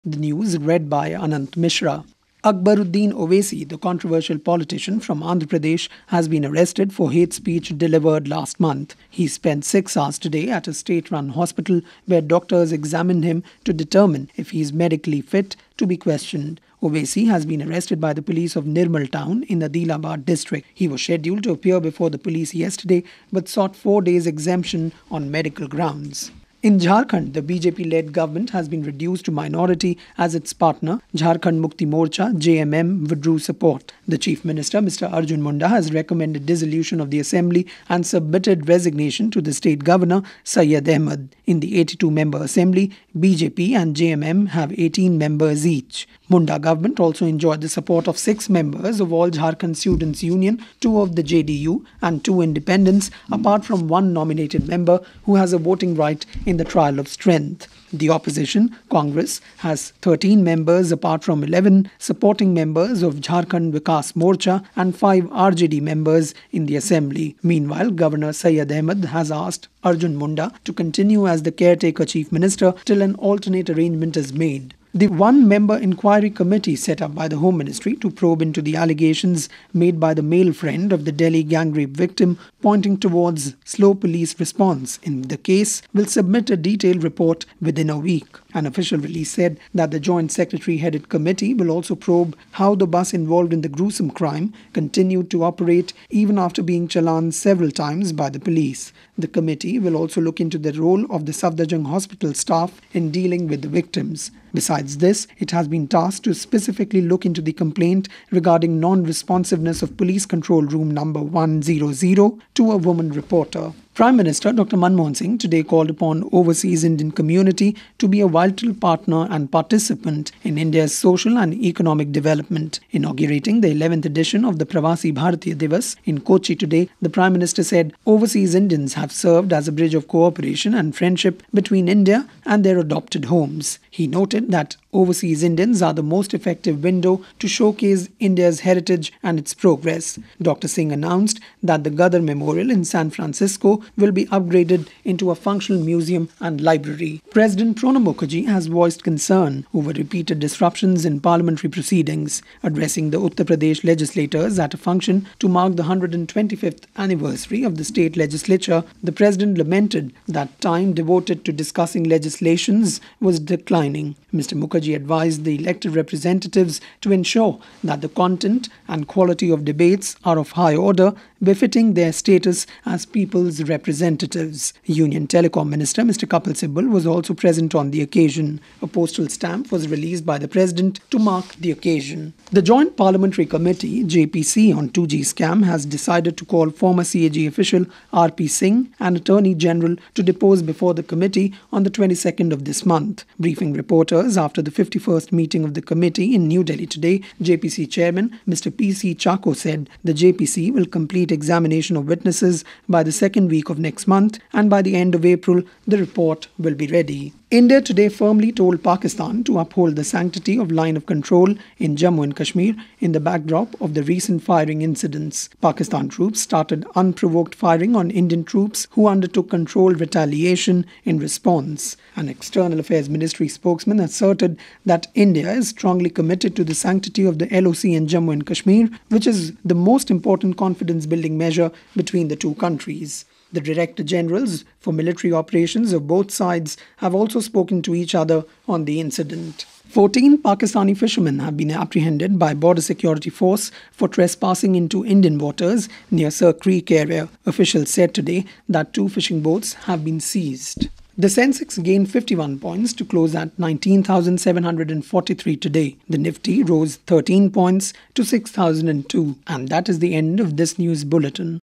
The news read by Anant Mishra. Akbaruddin Owaisi, the controversial politician from Andhra Pradesh, has been arrested for hate speech delivered last month. He spent 6 hours today at a state-run hospital where doctors examined him to determine if he is medically fit to be questioned. Owaisi has been arrested by the police of Nirmal town in the Adilabad district. He was scheduled to appear before the police yesterday but sought 4 days exemption on medical grounds. In Jharkhand, the BJP-led government has been reduced to minority as its partner, Jharkhand Mukti Morcha (JMM), withdrew support. The Chief Minister, Mr. Arjun Munda, has recommended dissolution of the assembly and submitted resignation to the state governor, Syed Ahmed. In the 82-member assembly, BJP and JMM have 18 members each. Munda government also enjoyed the support of 6 members of All Jharkhand Students' Union, 2 of the JDU and 2 independents, apart from 1 nominated member who has a voting right in the trial of strength. The opposition, Congress, has 13 members apart from 11 supporting members of Jharkhand Vikas Morcha and 5 RJD members in the assembly. Meanwhile, Governor Syed Ahmed has asked Arjun Munda to continue as the caretaker chief minister till an alternate arrangement is made. The 1-member inquiry committee set up by the Home Ministry to probe into the allegations made by the male friend of the Delhi gang rape victim, pointing towards slow police response in the case, will submit a detailed report within a week. An official release said that the Joint Secretary-headed committee will also probe how the bus involved in the gruesome crime continued to operate even after being challaned several times by the police. The committee will also look into the role of the Safdarjung hospital staff in dealing with the victims. Besides this, it has been tasked to specifically look into the complaint regarding non-responsiveness of Police Control Room number 100 to a woman reporter. Prime Minister Dr. Manmohan Singh today called upon overseas Indian community to be a vital partner and participant in India's social and economic development. Inaugurating the 11th edition of the Pravasi Bharatiya Divas in Kochi today, the Prime Minister said overseas Indians have served as a bridge of cooperation and friendship between India and their adopted homes. He noted that overseas Indians are the most effective window to showcase India's heritage and its progress. Dr. Singh announced that the Gadar Memorial in San Francisco will be upgraded into a functional museum and library. President Pranab Mukherjee has voiced concern over repeated disruptions in parliamentary proceedings. Addressing the Uttar Pradesh legislators at a function to mark the 125th anniversary of the state legislature, the president lamented that time devoted to discussing legislations was declining. Mr. Mukherjee advised the elected representatives to ensure that the content and quality of debates are of high order, befitting their status as people's representatives. Union Telecom Minister Mr. Kapil Sibal was also present on the occasion. A postal stamp was released by the President to mark the occasion. The Joint Parliamentary Committee, JPC, on 2G scam has decided to call former CAG official R.P. Singh and Attorney General to depose before the committee on the 22nd of this month. Briefing reporters after the 51st meeting of the committee in New Delhi today, JPC Chairman Mr. P.C. Chako said the JPC will complete examination of witnesses by the second week of next month, and by the end of April, the report will be ready. India today firmly told Pakistan to uphold the sanctity of line of control in Jammu and Kashmir in the backdrop of the recent firing incidents. Pakistan troops started unprovoked firing on Indian troops who undertook controlled retaliation in response. An External Affairs Ministry spokesman asserted that India is strongly committed to the sanctity of the LOC in Jammu and Kashmir, which is the most important confidence-building measure between the two countries. The Director Generals for military operations of both sides have also spoken to each other on the incident. 14 Pakistani fishermen have been apprehended by Border Security Force for trespassing into Indian waters near Sir Creek area. Officials said today that 2 fishing boats have been seized. The Sensex gained 51 points to close at 19,743 today. The Nifty rose 13 points to 6,002. And that is the end of this news bulletin.